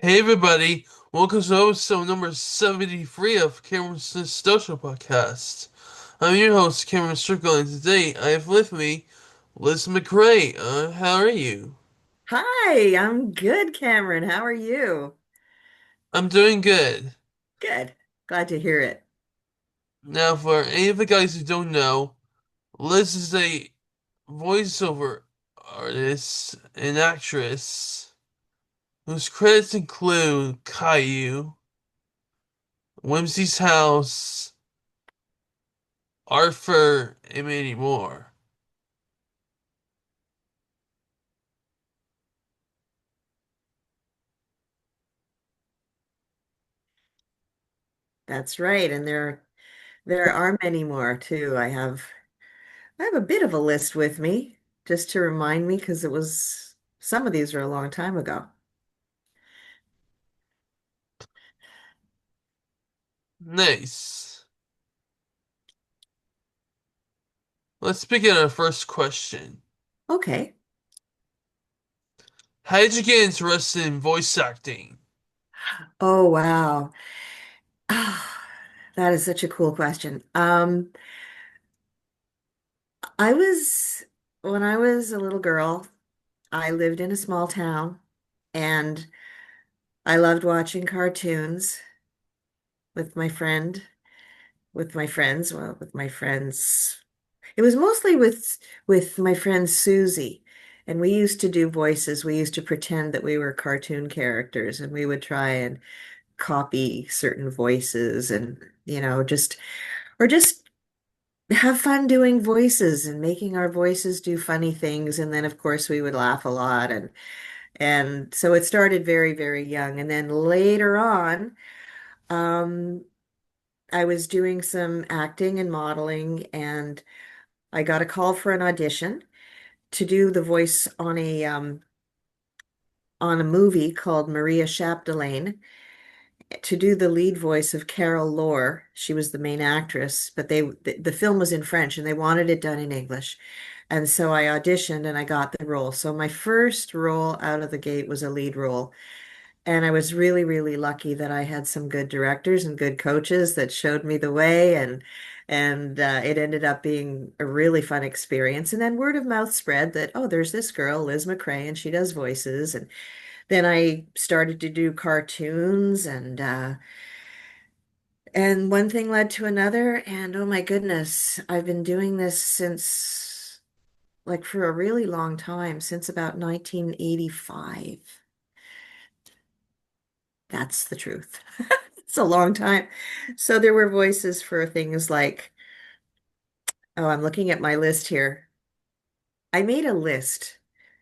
Hey everybody, welcome to episode number 73 of Cameron's Nostalgia Podcast. I'm your host, Cameron Strickland, and today I have with me Liz Macrae. How are you? Hi, I'm good, Cameron. How are you? I'm doing good. Good. Glad to hear it. Now, for any of the guys who don't know, Liz is a voiceover artist and actress whose credits include Caillou, Wimzie's House, Arthur, and many more. That's right. And there are many more too. I have a bit of a list with me just to remind me because it was some of these were a long time ago. Nice. Let's begin our first question. Okay. How did you get interested in voice acting? Oh, wow. Ah, that is such a cool question. I was when I was a little girl, I lived in a small town and I loved watching cartoons with my friend with my friends, well, with my friends. It was mostly with my friend Susie. And we used to do voices. We used to pretend that we were cartoon characters and we would try and copy certain voices and, just or just have fun doing voices and making our voices do funny things. And then of course we would laugh a lot and so it started very, very young. And then later on, um, I was doing some acting and modeling, and I got a call for an audition to do the voice on a movie called Maria Chapdelaine to do the lead voice of Carol Lore. She was the main actress, but the film was in French and they wanted it done in English. And so I auditioned and I got the role. So my first role out of the gate was a lead role. And I was really, really lucky that I had some good directors and good coaches that showed me the way, and it ended up being a really fun experience. And then word of mouth spread that, oh, there's this girl, Liz Macrae, and she does voices. And then I started to do cartoons, and one thing led to another. And oh my goodness, I've been doing this since like for a really long time, since about 1985. That's the truth. It's a long time. So there were voices for things like, oh, I'm looking at my list here. I made a list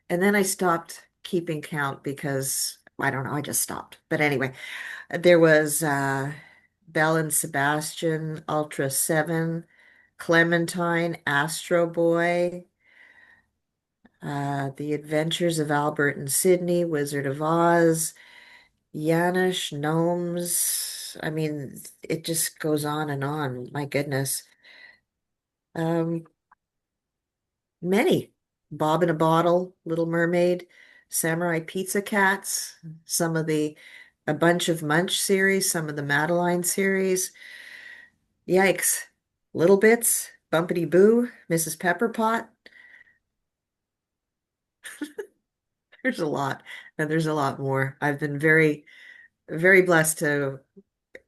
and then I stopped keeping count because I don't know, I just stopped. But anyway, there was Belle and Sebastian, Ultra 7, Clementine, Astro Boy, The Adventures of Albert and Sydney, Wizard of Oz, Yanish, Gnomes. I mean, it just goes on and on. My goodness. Um, Many. Bob in a Bottle, Little Mermaid, Samurai Pizza Cats, some of the a bunch of Munch series, some of the Madeline series. Yikes. Little Bits, Bumpity Boo, Mrs. Pepperpot. There's a lot, and there's a lot more. I've been very, very blessed to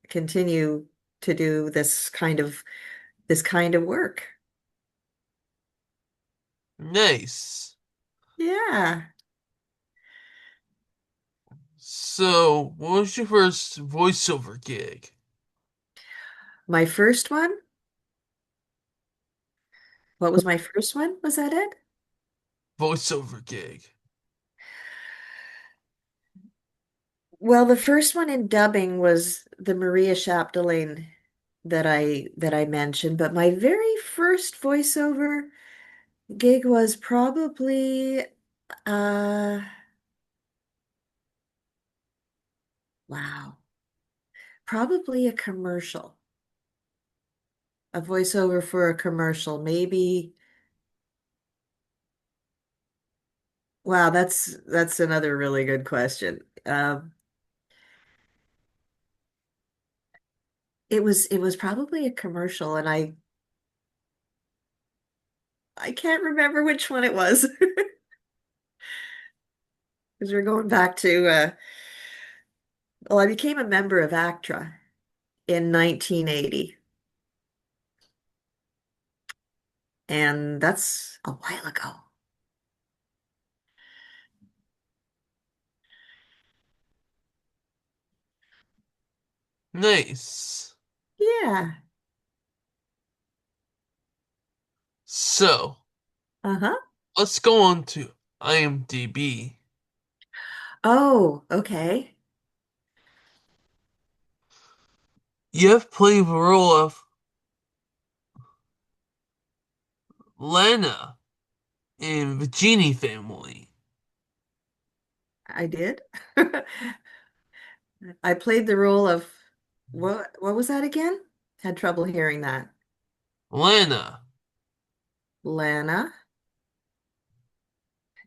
continue to do this kind of work. Nice. Yeah. So, what was your first voiceover gig? My first one, what was my first one? Was that it? Voiceover gig. Well, the first one in dubbing was the Maria Chapdelaine that I mentioned, but my very first voiceover gig was probably uh wow, probably a commercial. A voiceover for a commercial. Maybe wow, that's another really good question. it was probably a commercial, and I can't remember which one it was because we're going back to well, I became a member of ACTRA in 1980, and that's a while ago. Nice. Yeah. So, Uh-huh. let's go on to IMDb. Oh, okay. You have played the role of Lana in the Genie family. I did. I played the role of what was that again? Had trouble hearing that. Lana, Lana,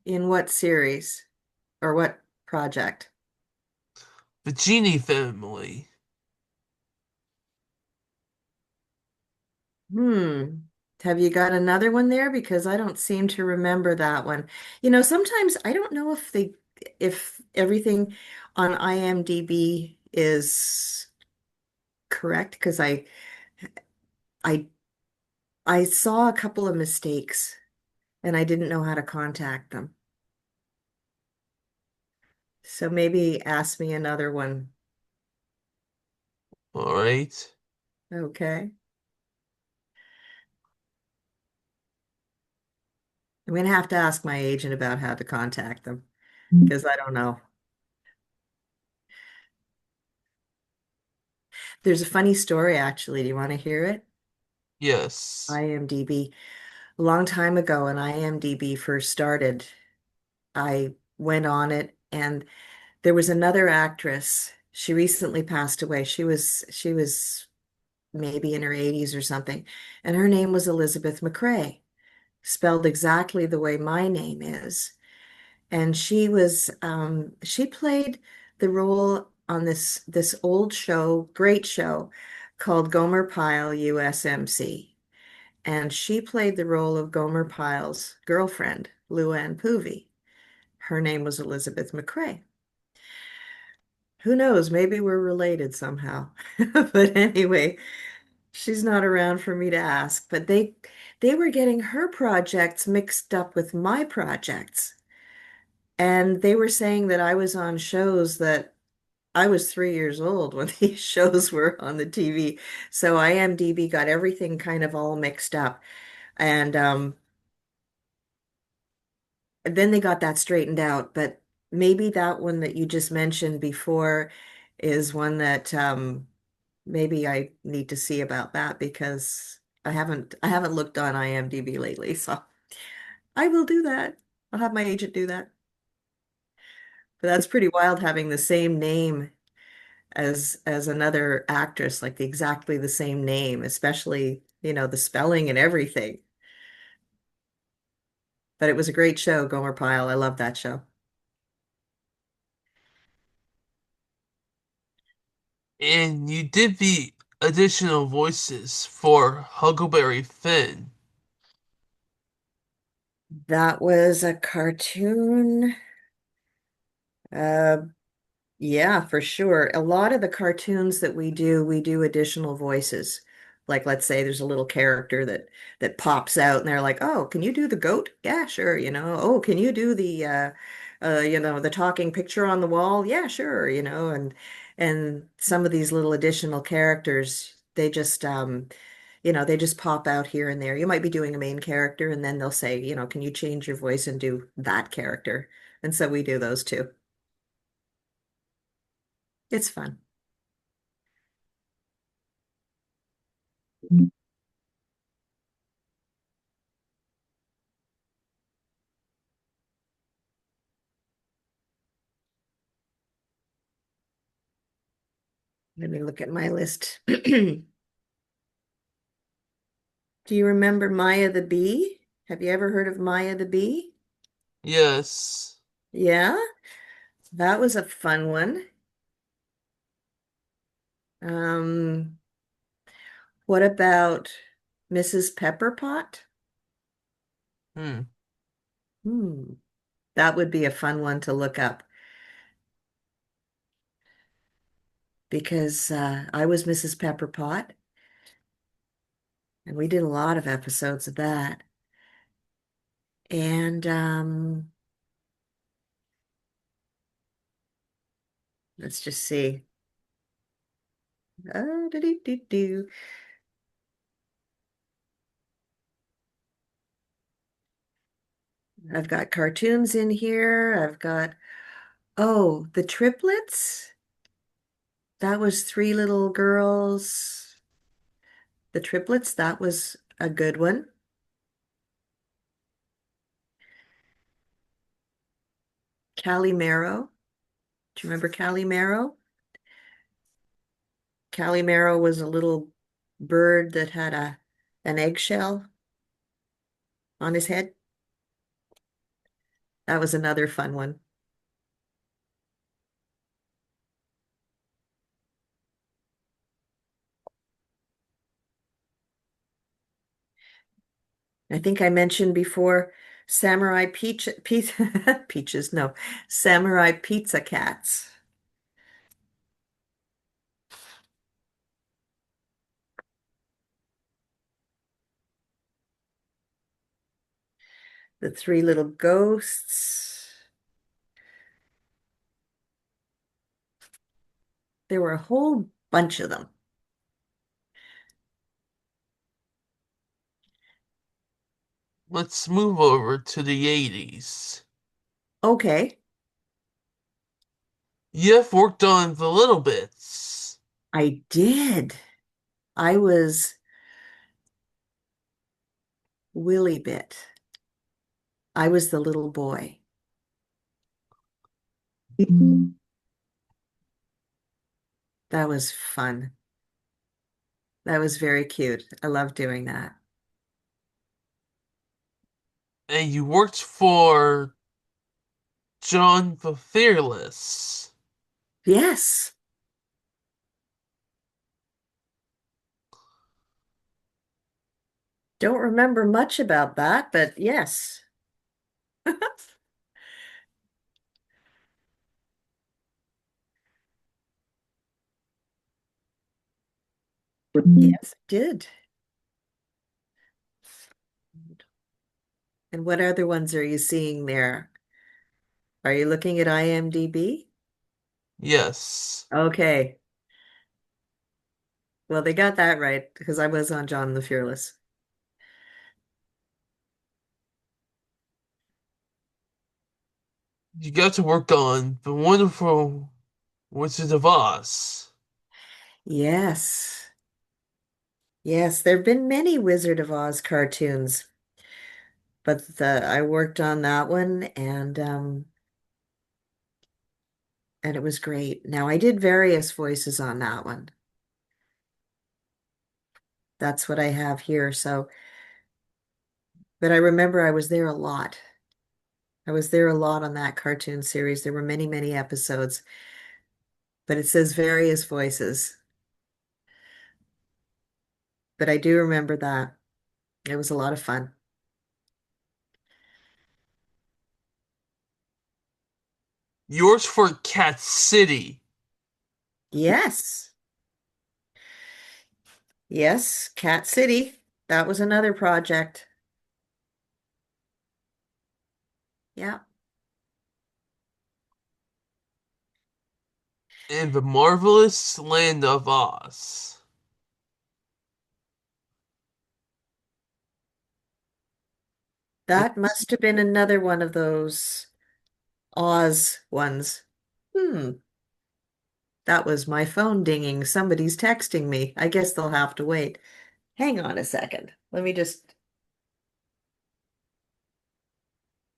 in what series or what project? the Genie family. Hmm. Have you got another one there? Because I don't seem to remember that one. Sometimes I don't know if everything on IMDb is correct because I I saw a couple of mistakes and I didn't know how to contact them. So maybe ask me another one. All right. Okay. I'm gonna have to ask my agent about how to contact them because I don't know. There's a funny story actually. Do you want to hear it? Yes. IMDb. A long time ago when IMDb first started, I went on it and there was another actress. She recently passed away. She was maybe in her 80s or something, and her name was Elizabeth Macrae, spelled exactly the way my name is. And she played the role on this old show, great show called Gomer Pyle USMC. And she played the role of Gomer Pyle's girlfriend, Luann Poovey. Her name was Elizabeth Macrae. Who knows? Maybe we're related somehow. But anyway, she's not around for me to ask. But they were getting her projects mixed up with my projects. And they were saying that I was on shows that I was 3 years old when these shows were on the TV. So IMDb got everything kind of all mixed up. And then they got that straightened out. But maybe that one that you just mentioned before is one that maybe I need to see about that because I haven't looked on IMDb lately. So I will do that. I'll have my agent do that. But that's pretty wild having the same name as another actress, like exactly the same name, especially, the spelling and everything. But it was a great show, Gomer Pyle. I love that show. And you did the additional voices for Huckleberry Finn. That was a cartoon. Uh, Yeah, for sure. A lot of the cartoons that we do additional voices. Like let's say there's a little character that pops out and they're like, "Oh, can you do the goat?" Yeah, sure, "Oh, can you do the talking picture on the wall?" Yeah, sure, and some of these little additional characters, they just pop out here and there. You might be doing a main character and then they'll say, "Can you change your voice and do that character?" And so we do those too. It's fun. Let me look at my list. Do you remember Maya the Bee? Have you ever heard of Maya the Bee? Yes. Yeah, that was a fun one. What about Mrs. Pepperpot? Hmm. Hmm, that would be a fun one to look up because I was Mrs. Pepperpot and we did a lot of episodes of that. And let's just see. Do-do-do-do. I've got cartoons in here. I've got, oh, the triplets. That was three little girls. The triplets, that was a good one. Calimero. Do you remember Calimero? Calimero was a little bird that had an eggshell on his head. That was another fun one. I think I mentioned before peaches, no, samurai pizza cats. The three little ghosts. There were a whole bunch of them. Let's move over to the 80s. Okay, You've worked on the little bits. I did. I was Willy Bit. I was the little boy. That was fun. That was very cute. I love doing that. And you worked for John the Fearless. Yes, don't remember much about that, but yes. Yes, I did. And what other ones are you seeing there? Are you looking at IMDb? Yes. Okay. Well, they got that right because I was on John the Fearless. You got to work on the wonderful Wizard of Oz. Yes. Yes, there have been many Wizard of Oz cartoons, but I worked on that one and it was great. Now I did various voices on that one. That's what I have here. So, but I remember I was there a lot. I was there a lot on that cartoon series. There were many, many episodes, but it says various voices. But I do remember that. It was a lot of fun. Yours for Cat City. Yes. Yes, Cat City. That was another project. Yeah. And the Marvelous Land of Oz. That Let's, must have been another one of those Oz ones. Hmm. That was my phone dinging. Somebody's texting me. I guess they'll have to wait. Hang on a second. Let me just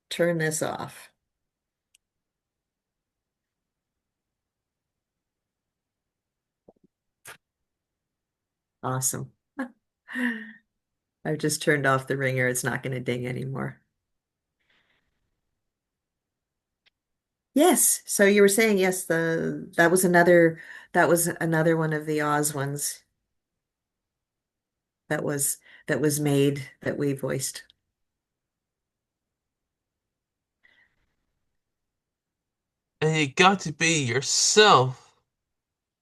turn this off. Awesome. I've just turned off the ringer. It's not going to ding anymore. Yes. So you were saying yes, the that was another one of the Oz ones. that was made that we voiced. And you got to be yourself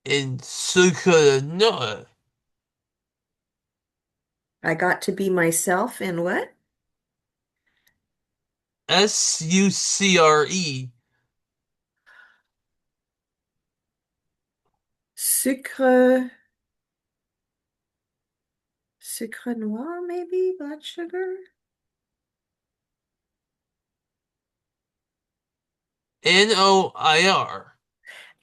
in Sukunoa. I got to be myself in what? Sucre. Sucre, sucre noir, maybe black sugar. Noir.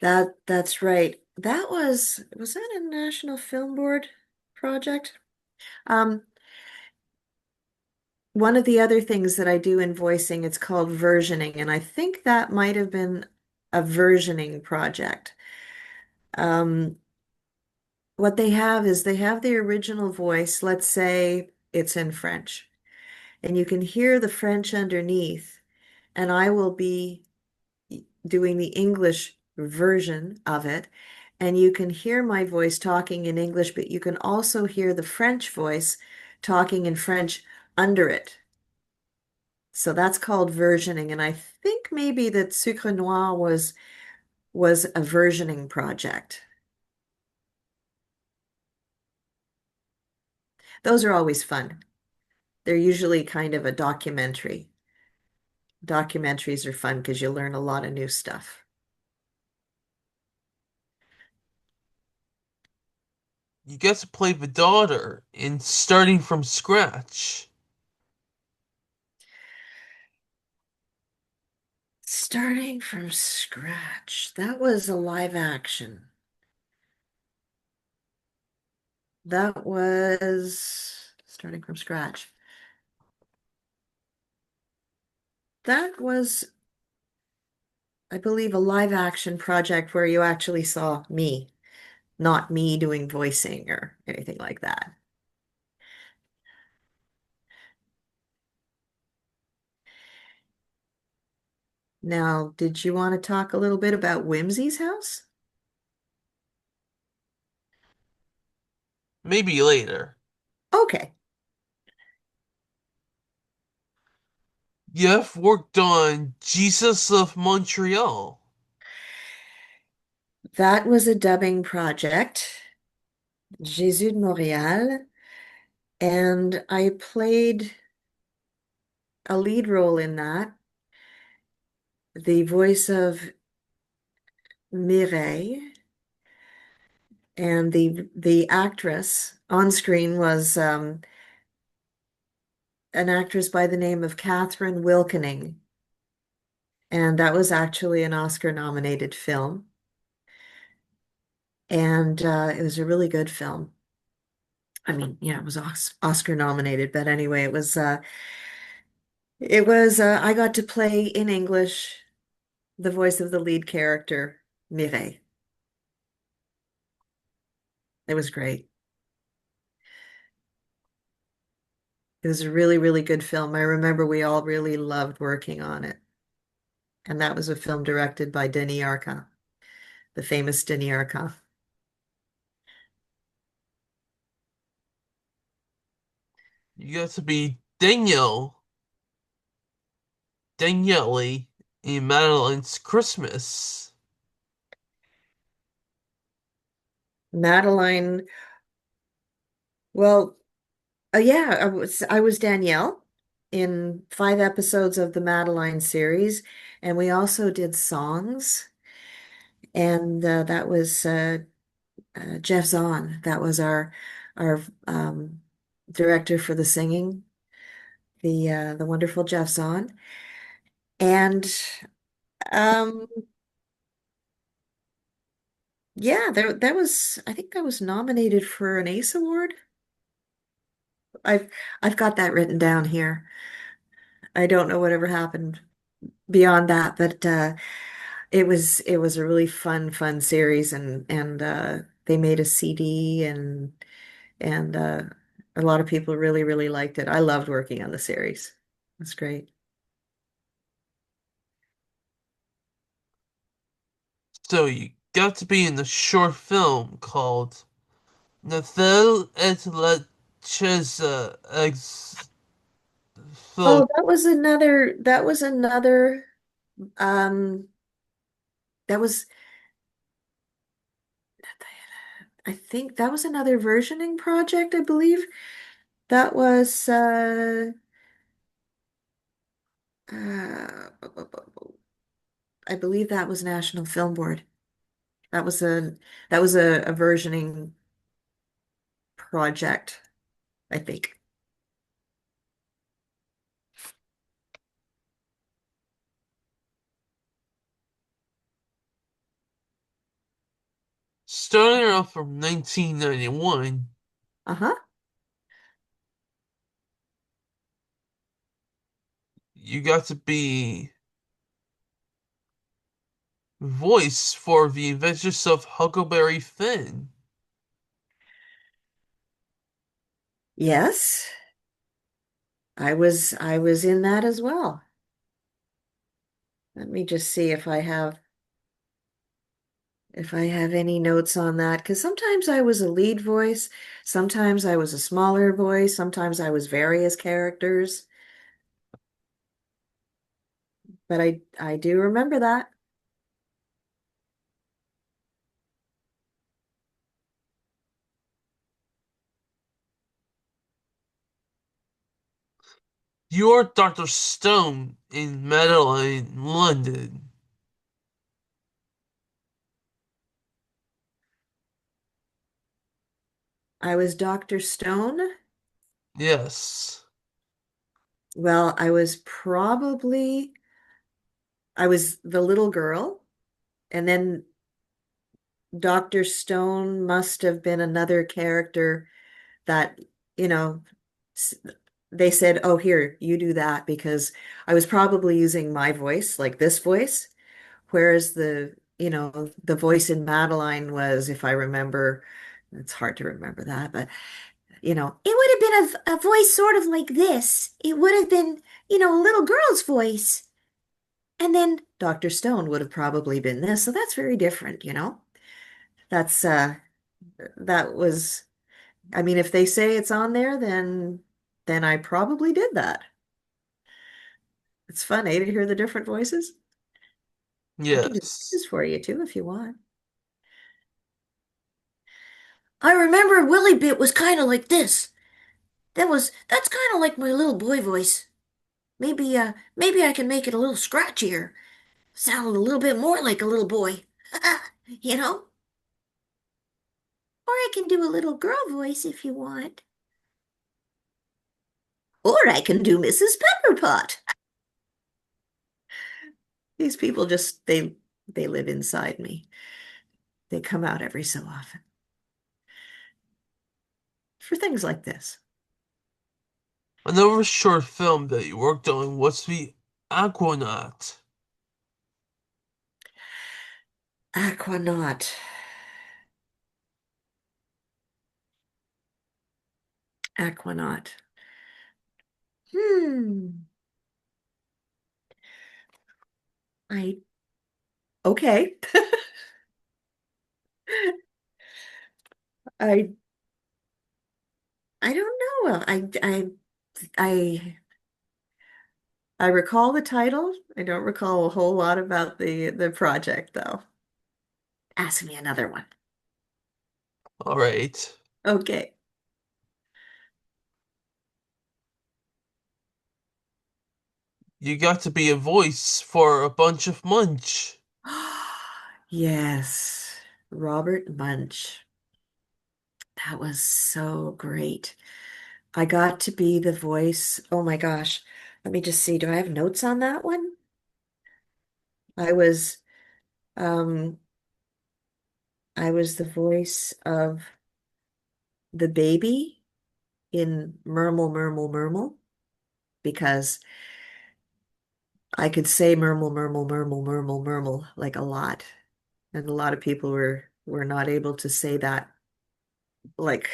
That's right. Was that a National Film Board project? Um, One of the other things that I do in voicing, it's called versioning, and I think that might have been a versioning project. Um, what they have is they have the original voice, let's say it's in French, and you can hear the French underneath, and I will be doing the English version of it, and you can hear my voice talking in English, but you can also hear the French voice talking in French under it. So that's called versioning, and I think maybe that Sucre Noir was a versioning project. Those are always fun. They're usually kind of a documentary. Documentaries are fun because you learn a lot of new stuff. You get to play the daughter in starting from scratch. Starting from scratch. That was a live action. That was starting from scratch. That was, I believe, a live action project where you actually saw me, not me doing voicing or anything like that. Now, did you want to talk a little bit about Whimsy's house? Maybe later. Okay, You have worked on Jesus of Montreal. that was a dubbing project, Jésus de Montréal, and I played a lead role in that, the voice of Mireille, and the actress on screen was an actress by the name of Catherine Wilkening, and that was actually an Oscar-nominated film, and it was a really good film. I mean, yeah, it was Oscar nominated, but anyway, I got to play in English the voice of the lead character, Mireille. It was great. It was a really, really good film. I remember we all really loved working on it. And that was a film directed by Denis Arcand, the famous Denis Arcand. You got to be Daniele in Madeline's Christmas. Madeline, well, yeah, I was Danielle in 5 episodes of the Madeline series, and we also did songs, and that was Jeff Zahn. That was our director for the singing, the wonderful Jeff Zahn, and um, yeah, that was I think that was nominated for an ACE award. I've I've got that written down here. I don't know whatever happened beyond that, but it was a really fun series, and they made a CD, and a lot of people really liked it. I loved working on the series. It's great. So you got to be in the short film called Nathel et la Ches ex Phil. Oh, um that was I think that was another versioning project, I believe. That was uh I believe that was National Film Board. That was a versioning project, I think. Starting off from 1991, Uh-huh. you got to be voice for the Adventures of Huckleberry Finn. Yes, I was in that as well. Let me just see if I have any notes on that, because sometimes I was a lead voice, sometimes I was a smaller voice, sometimes I was various characters, but I do remember that. You're Dr. Stone in Madeline, London. I was Dr. Stone. Yes. Well, I was the little girl, and then Dr. Stone must have been another character that, you know, s- they said, "Oh, here, you do that," because I was probably using my voice, like this voice, whereas the voice in Madeline was, if I remember, it's hard to remember that, but it would have been a voice sort of like this. It would have been, a little girl's voice. And then Dr. Stone would have probably been this. So that's very different. That's that was I mean, if they say it's on there, then I probably did that. It's funny to hear the different voices. I can do Yes. this for you too if you want. I remember Willie Bit was kind of like this. That's kind of like my little boy voice. Maybe I can make it a little scratchier. Sound a little bit more like a little boy. You know? Or I can do a little girl voice if you want. Or I can do Mrs. Pepperpot. These people just they live inside me. They come out every so often for things like this. Another short film that you worked on was The Aquanaut. Aquanaut. Aquanaut. Hmm. I okay. I I don't know. I I recall the title. I don't recall a whole lot about the project though. Ask me another one. All right. Okay. You got to be a voice for a bunch of Munch. Yes. Robert Munch. That was so great. I got to be the voice. Oh my gosh. Let me just see. Do I have notes on that one? I was um I was the voice of the baby in Murmel Murmel Murmel because I could say Murmel Murmel Murmel Murmel Murmel like a lot. And a lot of people were not able to say that like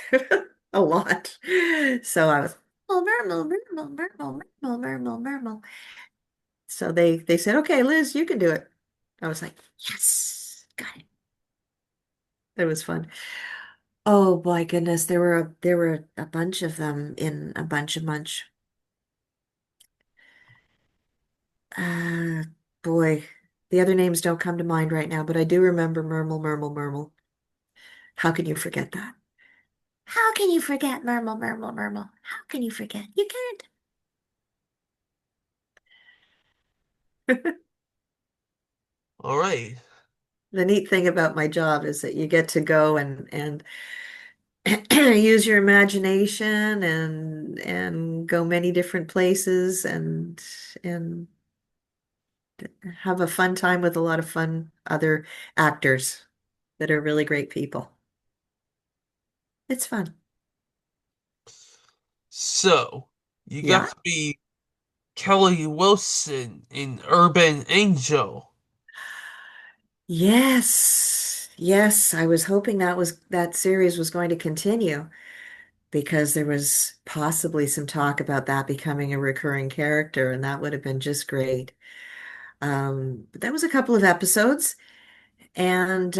a lot. So I was oh Murmel Murmel Murmel Murmel Murmel Murmel. So they said, "Okay, Liz, you can do it." I was like, "Yes, got it." It was fun. Oh my goodness, there were a bunch of them in a bunch. Uh Boy, the other names don't come to mind right now, but I do remember Murmel. How can you forget that? How can you forget Murmel? How can you forget? You can't. All right. The neat thing about my job is that you get to go and use your imagination and go many different places and have a fun time with a lot of fun other actors that are really great people. It's fun. So, you got Yeah. to be Kelly Wilson in Urban Angel. Yes. Yes, I was hoping that series was going to continue because there was possibly some talk about that becoming a recurring character, and that would have been just great. But that was a couple of episodes, and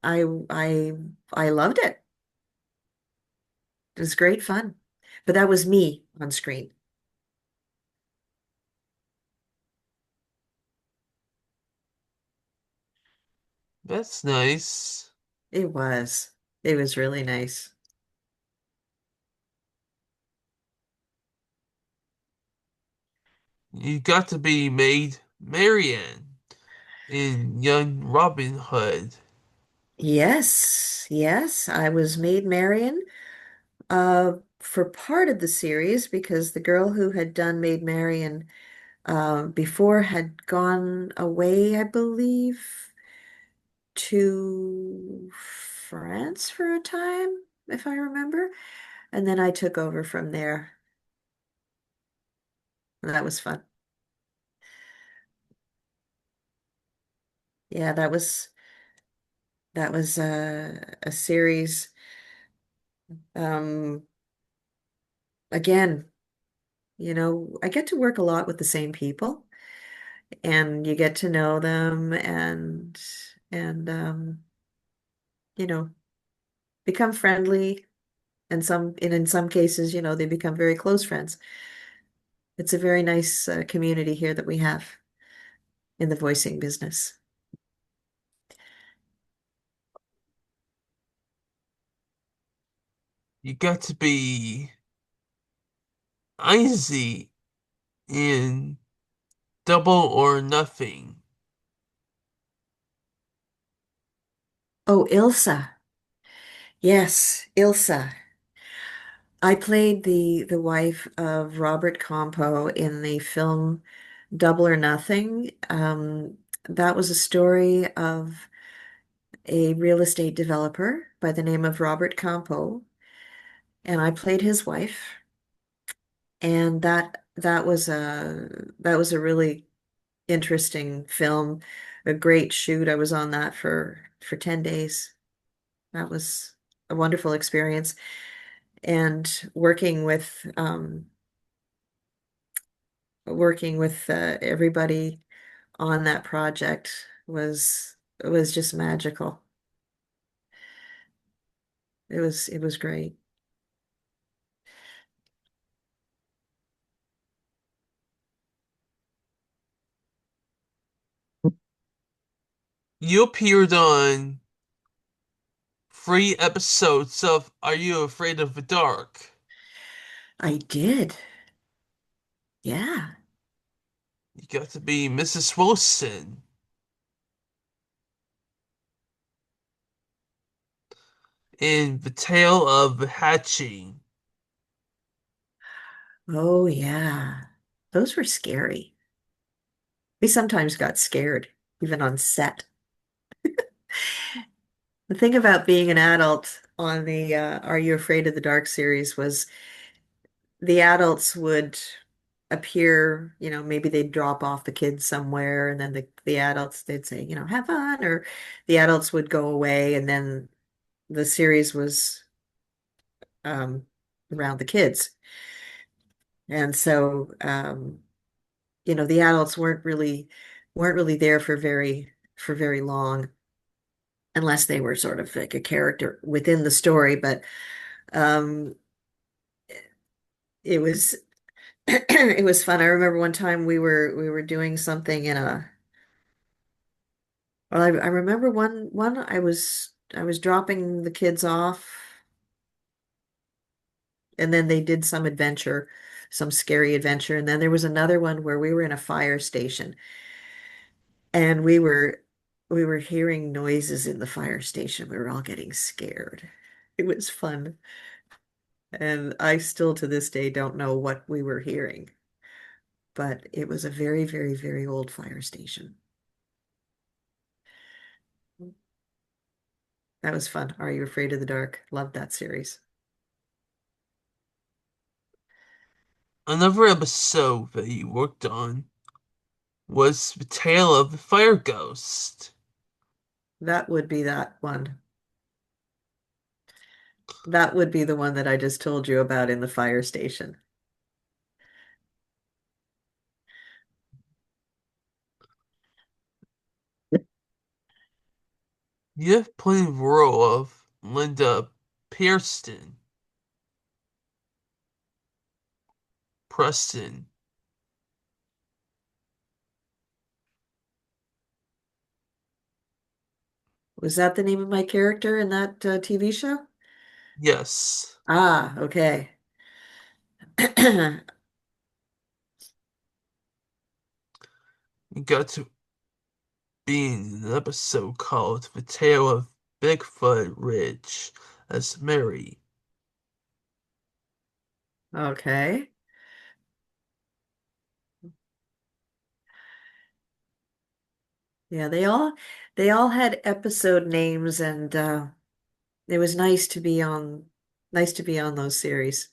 I I I loved it. It was great fun. But that was me on screen. That's nice. It was. It was really nice. You got to be made Marianne in Young Robin Hood. Yes, yes, I was made Marian for part of the series because the girl who had done Maid Marian before had gone away, I believe, to France for a time, if I remember. And then I took over from there. And that was fun. Yeah, that was a series. Um, Again, I get to work a lot with the same people, and you get to know them and you know, become friendly, and in some cases, they become very close friends. It's a very nice community here that we have in the voicing business. You got to be Izzy in Double or Nothing. Oh, Ilsa. Yes, Ilsa. I played the wife of Robert Campo in the film Double or Nothing. That was a story of a real estate developer by the name of Robert Campo, and I played his wife. And that was a really interesting film, a great shoot. I was on that for 10 days. That was a wonderful experience. And working with everybody on that project was just magical. It was great. You appeared on 3 episodes of Are You Afraid of the Dark? I did. Yeah. You got to be Mrs. Wilson in The Tale of Hatching. Oh yeah. Those were scary. We sometimes got scared, even on set. The thing about being an adult on the Are You Afraid of the Dark series was the adults would appear, maybe they'd drop off the kids somewhere, and then the adults, they'd say, have fun, or the adults would go away, and then the series was um, around the kids. And so, the adults weren't really there for very long. unless they were sort of like a character within the story. But um, it was it was fun. I remember one time we were doing something in a well, I remember one I was dropping the kids off and then they did some adventure, some scary adventure. And then there was another one where we were in a fire station and we were hearing noises in the fire station. We were all getting scared. It was fun. And I still to this day don't know what we were hearing, but it was a very, very, very old fire station. That was fun. Are You Afraid of the Dark? Loved that series. Another episode that you worked on was the tale of the fire ghost. That would be that one. That would be the one that I just told you about in the fire station. You have played the role of Linda Pearston, Preston. Was that the name of my character in that TV show? Yes, Ah, okay. you got to be in an episode called The Tale of Bigfoot Ridge as Mary. Okay. Yeah, they all had episode names and it was nice to be on those series.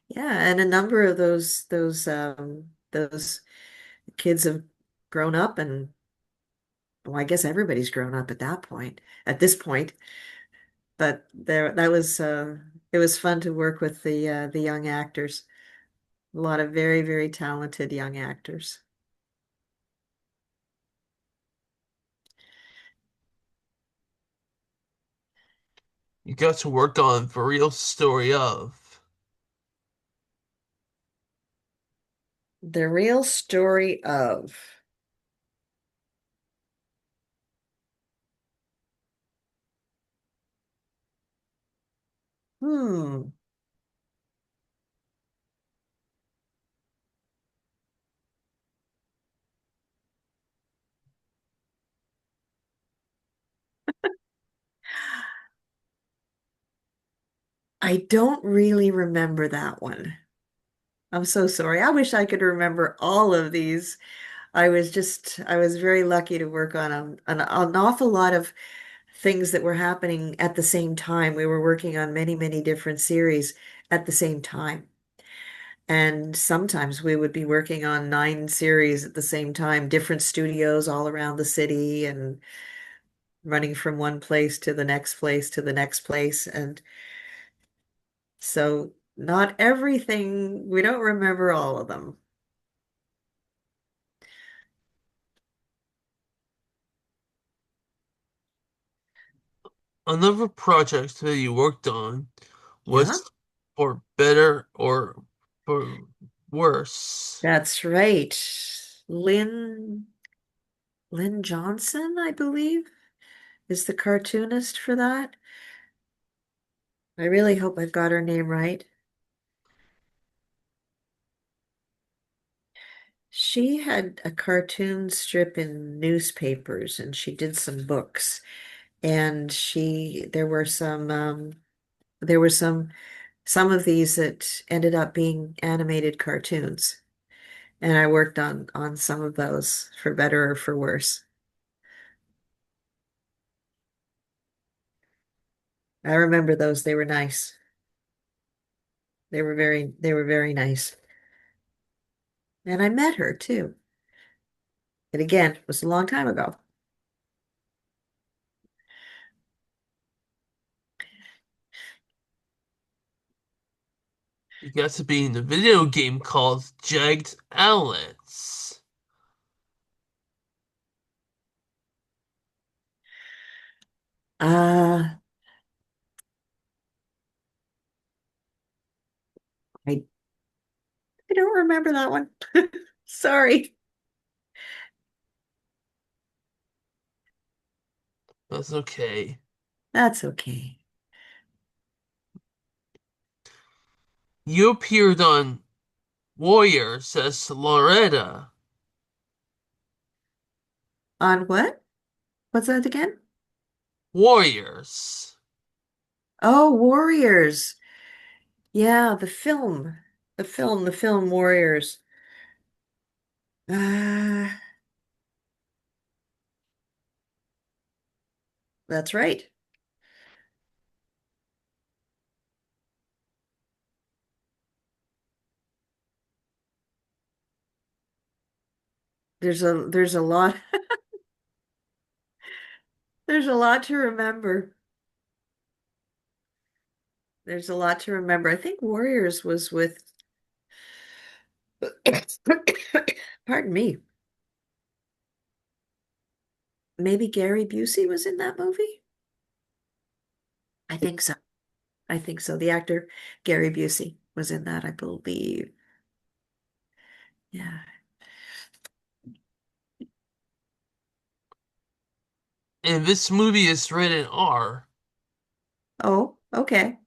Yeah, and a number of those kids have grown up and well, I guess everybody's grown up at that point, at this point. But there that was it was fun to work with the young actors. A lot of very, very talented young actors. You got to work on The Real Story of. The real story of hmm, I don't really remember that one. I'm so sorry. I wish I could remember all of these. I was very lucky to work on an awful lot of things that were happening at the same time. We were working on many, many different series at the same time. And sometimes we would be working on 9 series at the same time, different studios all around the city and running from one place to the next place to the next place. And so not everything, we don't remember all of them. Another project that you worked on Yeah, was For Better or For Worse. that's right. Lynn Lynn Johnson, I believe, is the cartoonist for that. I really hope I've got her name right. She had a cartoon strip in newspapers and she did some books. And there were some of these that ended up being animated cartoons. And I worked on some of those for better or for worse. I remember those. They were nice. They were very nice. And I met her too. And again, it was a long time ago. You got to be in a video game called Jagged Allies. Uh, I I don't remember that one. Sorry. That's okay. That's okay. You appeared on Warriors as Loretta. On what? What's that again? Warriors. Oh, Warriors. Yeah, the film. The film Warriors. Uh, that's right. There's a lot there's a lot to remember. There's a lot to remember. I think Warriors was with pardon me. Maybe Gary Busey was in that movie? I think so. I think so. The actor Gary Busey was in that, I believe. Yeah. And this movie is rated R. Oh, okay.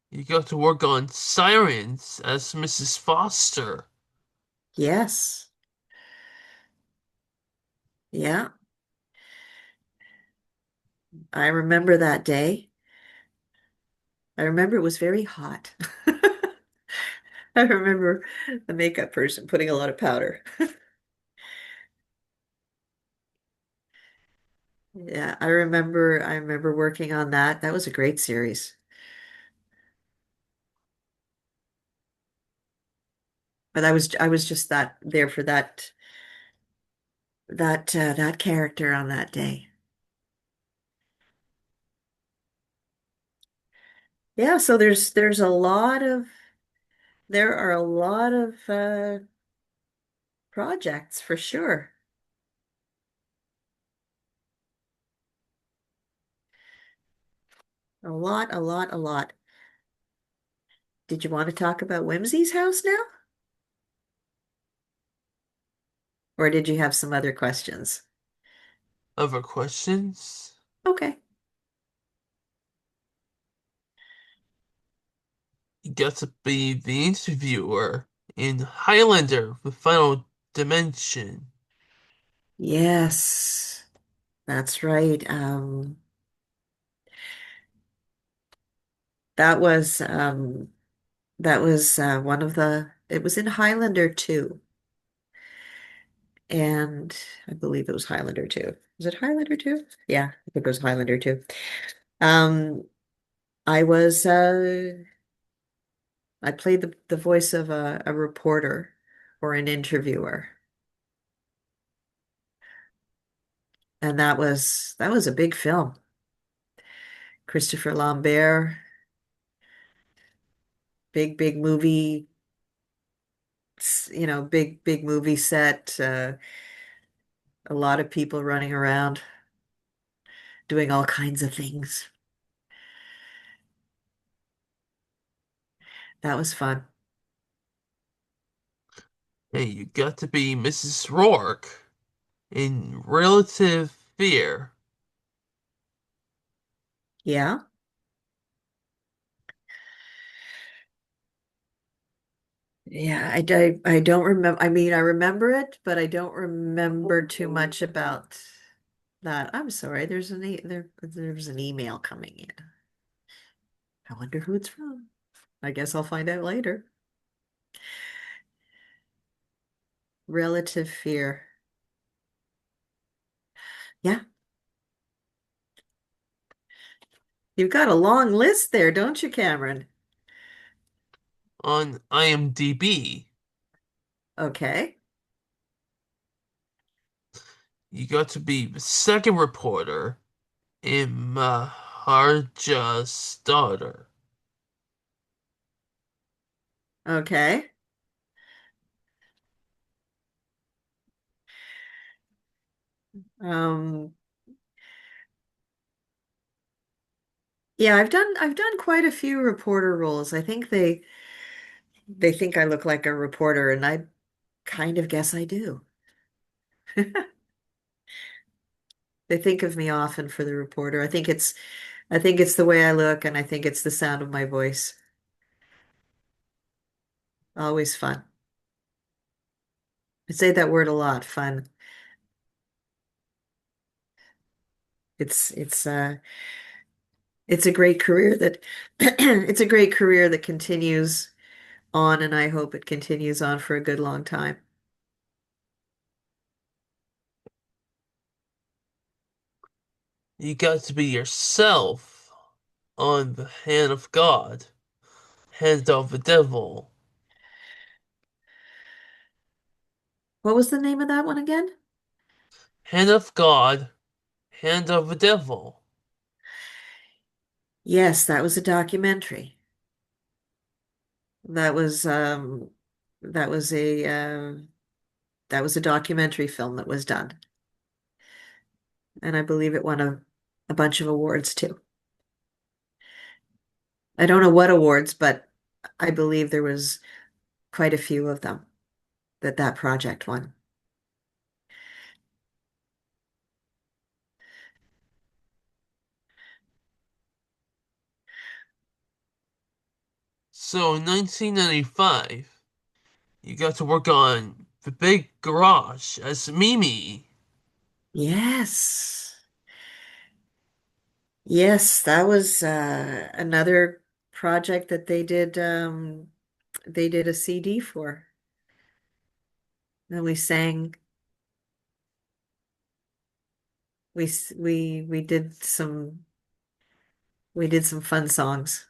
You got to work on Sirens as Mrs. Foster. Yes. Yeah. I remember that day. I remember it was very hot. I remember the makeup person putting a lot of powder. Yeah, I remember working on that. That was a great series. But I was just that there for that character on that day. Yeah, so there are a lot of projects for sure. A lot, a lot, a lot. Did you want to talk about Whimsy's house now? Or did you have some other questions? Other questions? Okay. You got to be the interviewer in Highlander with Final Dimension. Yes, that's right. That was one of it was in Highlander 2. And I believe it was Highlander 2. Was it Highlander 2? Yeah, I think it was Highlander 2. Um, I was I played the voice of a reporter or an interviewer. And that was a big film. Christopher Lambert, big movie, big movie set, a lot of people running around doing all kinds of things. That was fun. Hey, you got to be Mrs. Rourke in Relative Fear. Yeah. Yeah, I don't remember. I mean, I remember it, but I don't remember too much about that. I'm sorry. There's an email coming in. I wonder who it's from. I guess I'll find out later. Relative fear. Yeah, you've got a long list there, don't you, Cameron? On IMDb. Okay. You got to be the second reporter and Maharja's daughter. Okay. Um, yeah, I've done quite a few reporter roles. I think they think I look like a reporter, and I kind of guess I do. They think of me often for the reporter. I think it's the way I look, and I think it's the sound of my voice. Always fun. I say that word a lot, fun. It's it's a great career that it's a great career that continues on, and I hope it continues on for a good long time. You got to be yourself on the hand of God, hand of the devil. What was the name of that one again? Hand of God, hand of the devil. Yes, that was a documentary. That was that was a that was a documentary film that was done. And I believe it won a bunch of awards too. I don't know what awards, but I believe there was quite a few of them that project won. So in 1995, you got to work on the big garage as Mimi. Yes. Yes, that was another project that they did a CD for. And we did some fun songs.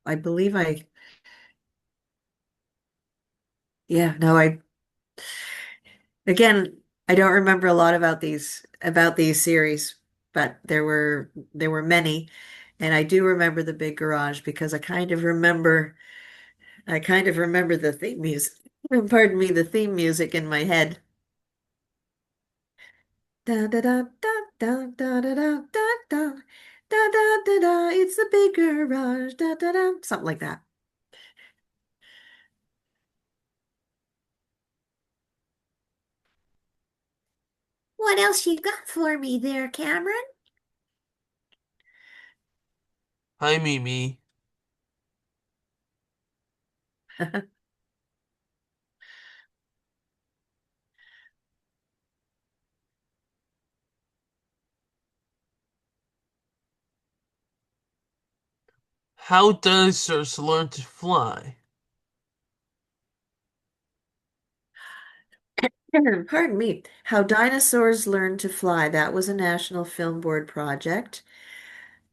I believe I yeah, no, I again, I don't remember a lot about these series, but there were many, and I do remember the big garage because I kind of remember the theme music. Pardon me, the theme music in my head. Da da da da da da da da da da da da da da. It's the big garage. Da da da. Something like that. What else you got for me there, Cameron? Hi, Mimi. How dinosaurs learn to fly. Pardon me. How Dinosaurs Learned to Fly. That was a National Film Board project,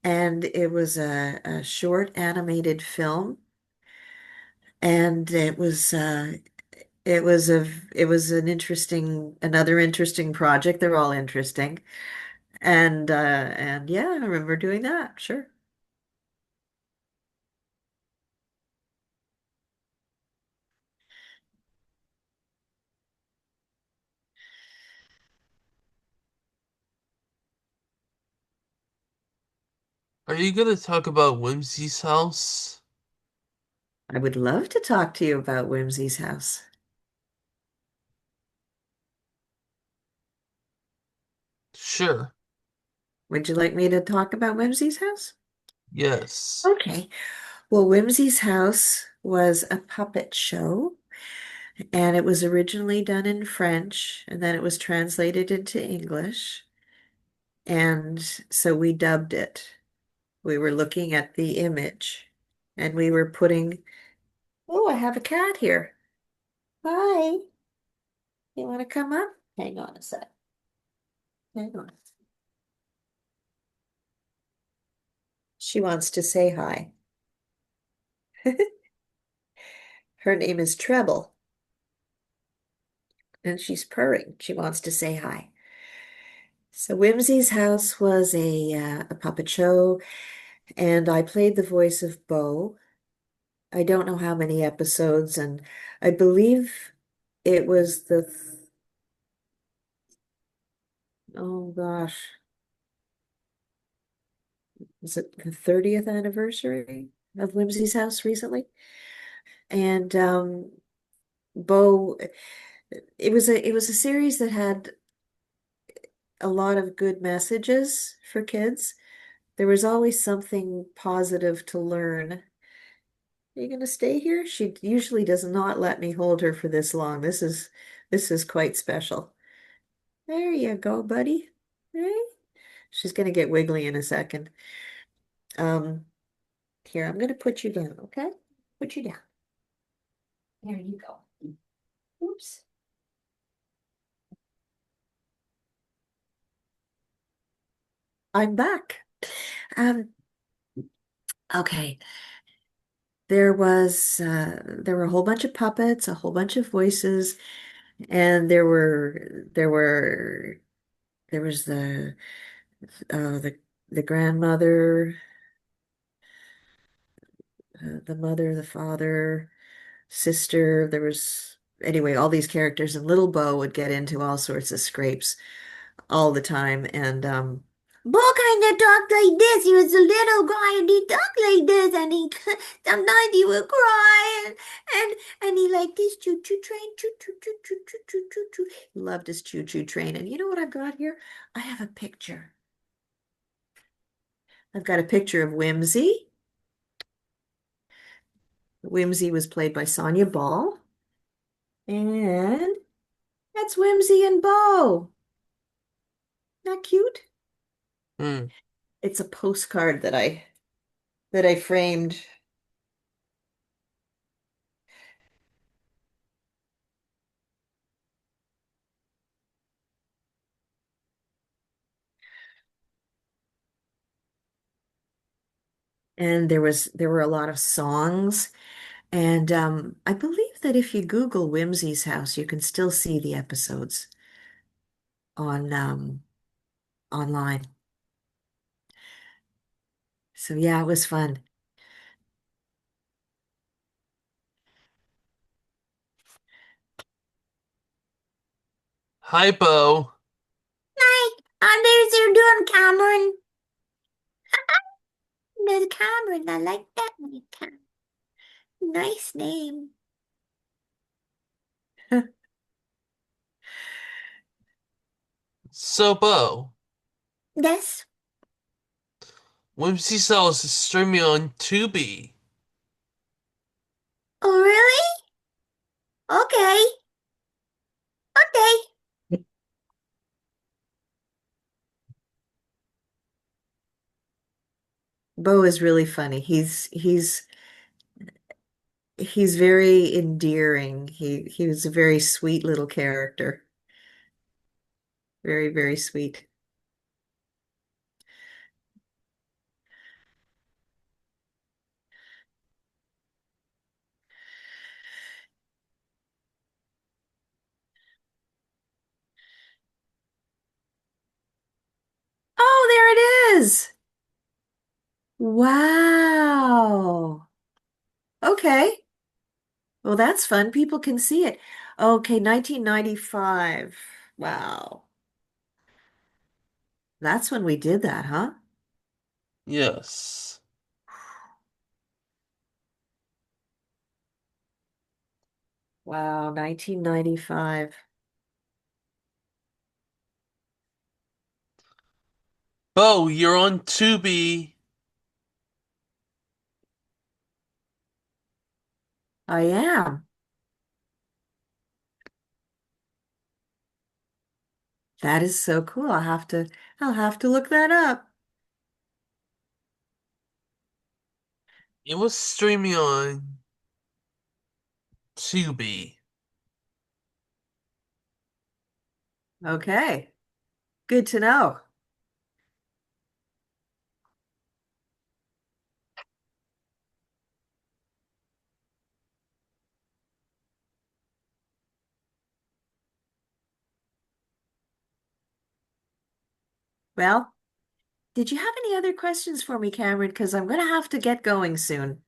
and it was a short animated film, and it was an another interesting project. They're all interesting, and yeah, I remember doing that. Sure, Are you gonna talk about Whimsy's house? I would love to talk to you about Whimsy's house. Sure. Would you like me to talk about Whimsy's house? Yes. Okay. Well, Whimsy's house was a puppet show. And it was originally done in French, and then it was translated into English. And so we dubbed it. We were looking at the image and we were putting, oh, I have a cat here. Hi. You want to come up? Hang on a sec. Hang on. She wants to say hi. Her name is Treble, and she's purring. She wants to say hi. So Whimsy's House was a puppet show, and I played the voice of Bo. I don't know how many episodes, and I believe it was oh gosh, was it the 30th anniversary of Whimsy's House recently? And Bo, it was a series that had a lot of good messages for kids. There was always something positive to learn. Are you going to stay here? She usually does not let me hold her for this long. This is quite special. There you go, buddy. Hey? She's going to get wiggly in a second. Um, Here, I'm going to put you down, okay? Put you down. There you go. Oops. I'm back. Um, okay. There were a whole bunch of puppets, a whole bunch of voices, and there was the grandmother, the mother, the father, sister. There was anyway, all these characters, and little Bo would get into all sorts of scrapes all the time. And Bo kind of talked like this. He was a little guy, and he talked like this, and he sometimes he would cry, and he liked his choo choo train, choo choo choo choo choo choo choo choo. He loved his choo choo train. And you know what I've got here? I have a picture. I've got a picture of Wimsey. Wimsey was played by Sonia Ball, and that's Wimsey and Bo. Not cute? Hmm. It's a postcard that I framed. And there were a lot of songs. And I believe that if you Google Whimsy's house, you can still see the episodes on online. So yeah, it was fun. Hypo. Hi, there's your doing, Cameron. There's Cameron. I like that name, Cameron. Nice name. So, Bo, Yes. Whimsy Cells is streaming on Tubi. Oh, really? Okay. Okay. Bo is really funny. He's very endearing. He was a very sweet little character. Very, very sweet. Oh, there it is. Wow. Okay. Well, that's fun. People can see it. Okay, 1995. Wow. That's when we did that, huh? Yes. Wow, 1995. Bo, you're on Tubi. I am. That is so cool. I'll have to look that up. It was streaming on Tubi. Okay. Good to know. Well, did you have any other questions for me, Cameron? Because I'm gonna have to get going soon.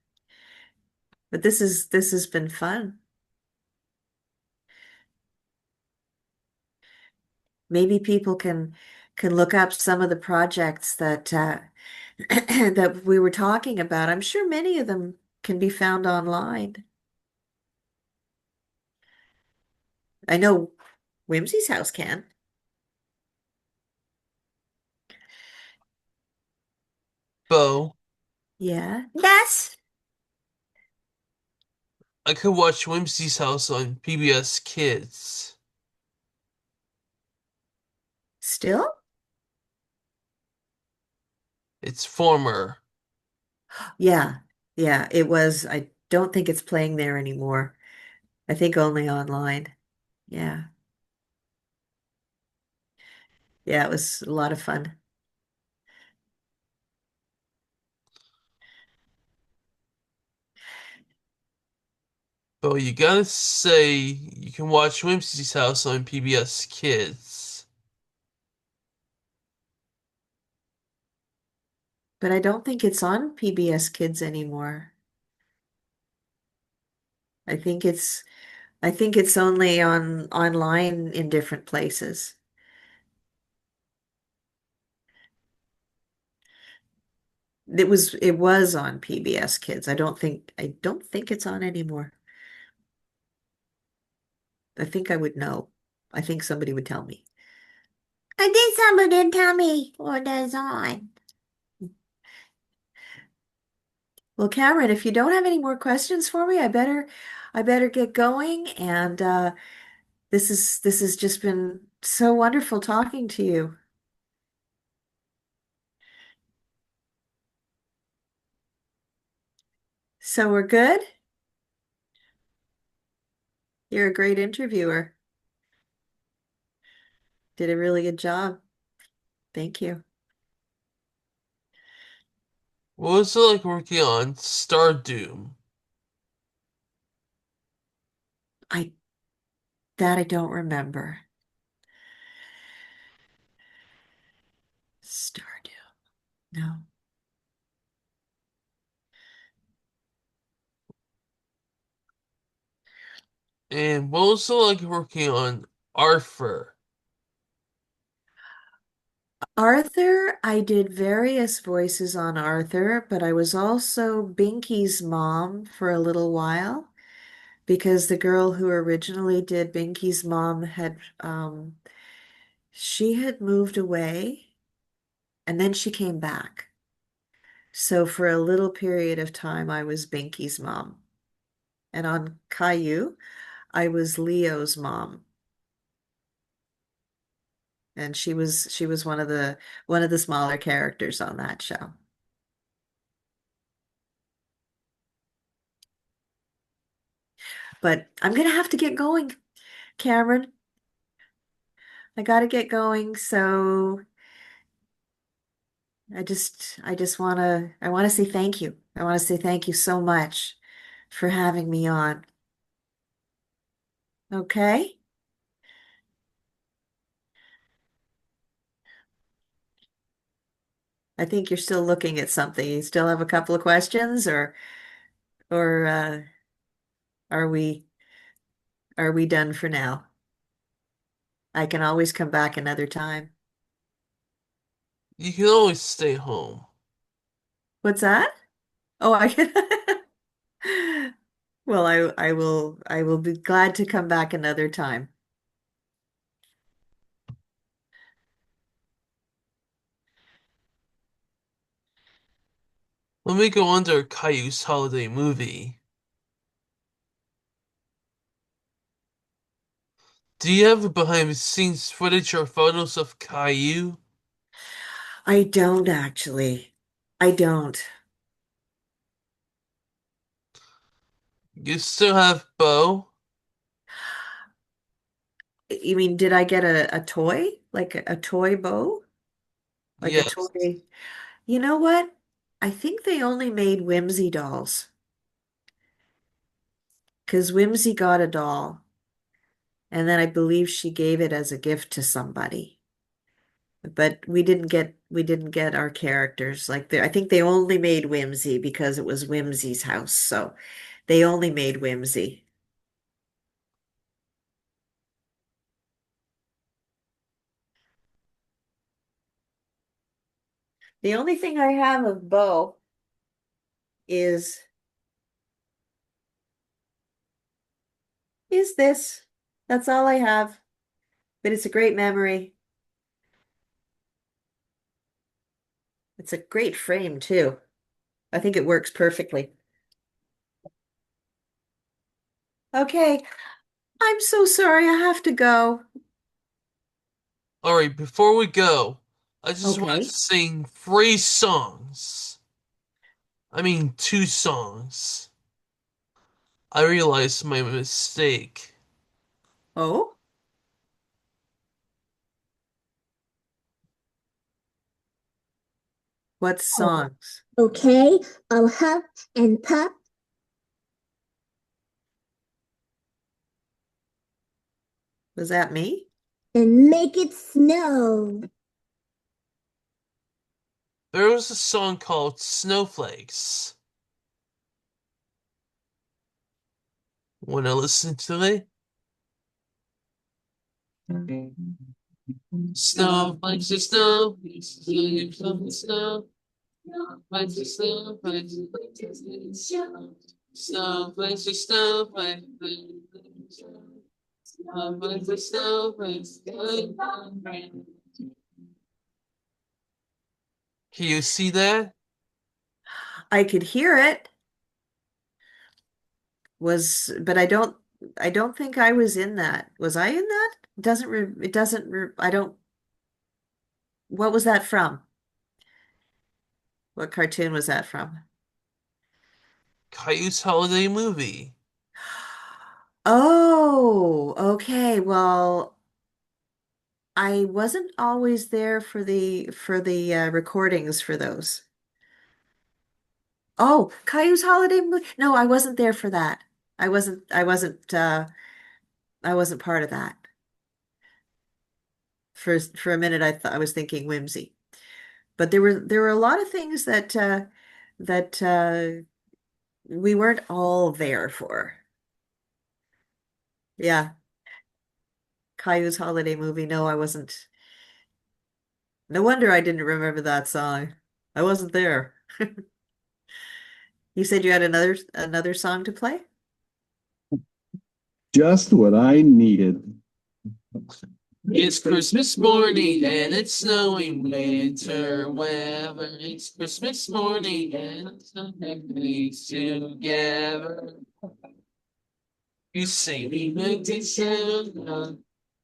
But this has been fun. Maybe people can look up some of the projects that that we were talking about. I'm sure many of them can be found online. I know Whimsy's house can. Bo, Yeah. Yes. I could watch Wimzie's House on PBS Kids. Still? It's former. Yeah. Yeah, it was. I don't think it's playing there anymore. I think only online. Yeah. Yeah, it was a lot of fun. Bo, you gotta say you can watch Wimzie's House on PBS Kids. But I don't think it's on PBS Kids anymore. I think it's I think it's only on online in different places. It was on PBS Kids. I don't think it's on anymore. I think I would know. I think somebody would tell me. I think somebody did tell me what is on. Well, Cameron, if you don't have any more questions for me, I better get going. And this has just been so wonderful talking to you. So we're good? You're a great interviewer. Did a really good job. Thank you. What was it like working on Stardoom? I that I don't remember. Stardew. No. And what was it like working on Arthur? Arthur, I did various voices on Arthur, but I was also Binky's mom for a little while because the girl who originally did Binky's mom had she had moved away and then she came back. So for a little period of time I was Binky's mom. And on Caillou, I was Leo's mom. And she was one of the smaller characters on that show. But I'm gonna have to get going, Cameron. I gotta get going. So I wanna say thank you. I wanna say thank you so much for having me on. Okay? I think you're still looking at something. You still have a couple of questions or are are we done for now? I can always come back another time. You can always stay home. What's that? Oh, I can. Well, I will be glad to come back another time. Let me go under Caillou's holiday movie. Do you have behind the scenes footage or photos of Caillou? I don't actually. I don't. You still have Bo? You mean, did I get a toy? Like a toy bow? Like a Yes. toy? You know what? I think they only made Whimsy dolls because Whimsy got a doll and then I believe she gave it as a gift to somebody. but we didn't get our characters. Like I think they only made Whimsy because it was Whimsy's house, so they only made Whimsy. The only thing I have of Bo is this. That's all I have, but it's a great memory. It's a great frame too. I think it works perfectly. Okay, I'm so sorry. I have to go. Alright, before we go, I just want to Okay. sing three songs. I mean, two songs. I realized my mistake. Oh, what songs? Okay, I'll huff and puff Was that me? and make it snow. There was a song called Snowflakes. Wanna listen to it? Snowflakes are snowflakes, snow. Snowflakes are snowflakes, snowflakes are snowflakes, snowflakes are snowflakes. Can you see that? I could hear it. But I don't think I was in that. Was I in that? It doesn't re, I don't What was that from? What cartoon was that from? Caillou's Holiday Movie. Oh, okay. Well, I wasn't always there for the recordings for those. Oh, Caillou's Holiday Movie. No, I wasn't there for that. I wasn't part of that. For a minute, I thought I was thinking Whimsy. But there were a lot of things that we weren't all there for. Yeah, Caillou's Holiday Movie. No, I wasn't. No wonder I didn't remember that song. I wasn't there. You said you had another song to play? Just what I needed. It's Christmas morning and it's snowing winter weather. It's Christmas morning and it's snowing together. You say we make it sound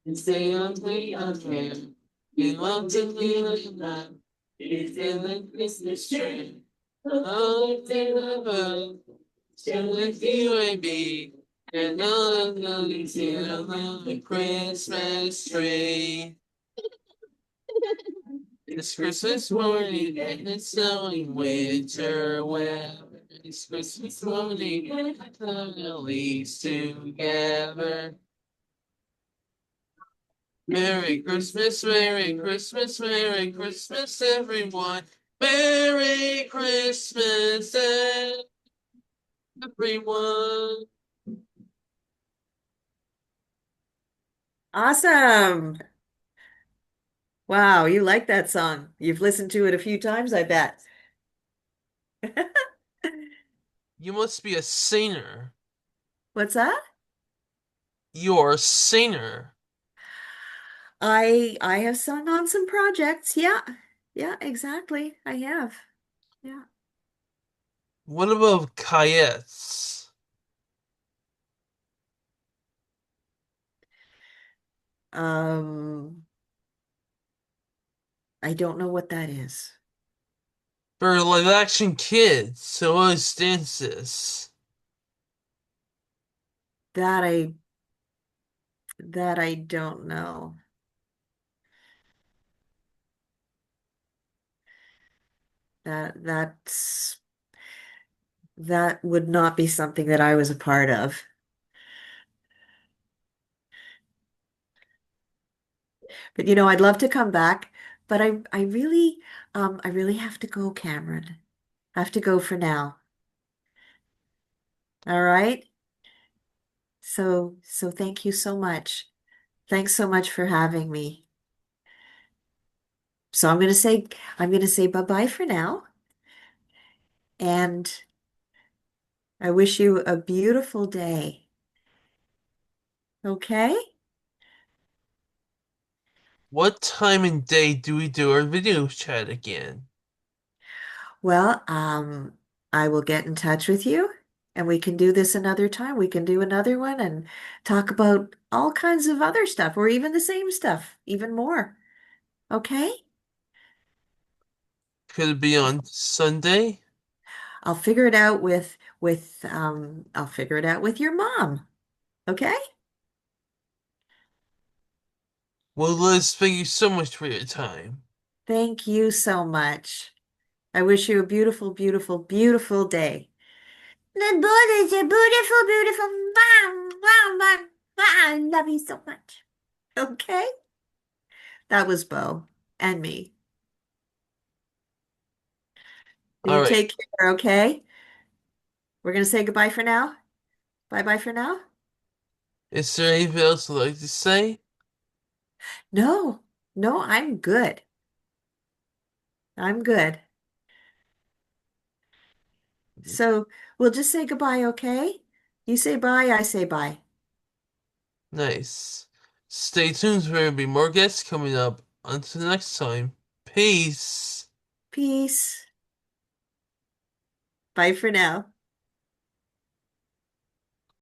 and stay on play on him. You want to feel it now. It's in the Christmas tree. Oh, day of love, so with you and me. And all of the till the Christmas tree. It's Christmas morning and it's snowing winter weather. It's Christmas morning and the families together. Merry Christmas, Merry Christmas, Merry Christmas, everyone. Merry Christmas, everyone. Awesome. Wow, you like that song. You've listened to it a few times, I bet. You must be a singer. What's that? You're a singer. I have sung on some projects. Yeah. Yeah, exactly. I have. Yeah. What about Cayets? Um, I don't know what that is. For live action kids, so always dances. That I that I don't know. That would not be something that I was a part of. But I'd love to come back. But I really have to go, Cameron. I have to go for now. All right? So thank you so much. Thanks so much for having me. So I'm gonna say bye-bye for now. And I wish you a beautiful day. Okay? What time and day do we do our video chat again? Well, I will get in touch with you and we can do this another time. We can do another one and talk about all kinds of other stuff or even the same stuff, even more. Okay? Could it be on Sunday? I'll figure it out I'll figure it out with your mom. Okay? Well, Liz, thank you so much for your time. Thank you so much. I wish you a beautiful, beautiful, beautiful day. The bird is a beautiful, beautiful mom. Wow, mom. I love you so much. Okay? That was Bo and me. All You right. take care, okay? We're gonna say goodbye for now. Bye-bye for now. Is there anything else you'd like to say? No, no, I'm good. I'm good. So we'll just say goodbye, okay? You say bye, I say bye. Nice. Stay tuned for there will be more guests coming up. Until next time. Peace. Peace. Bye for now.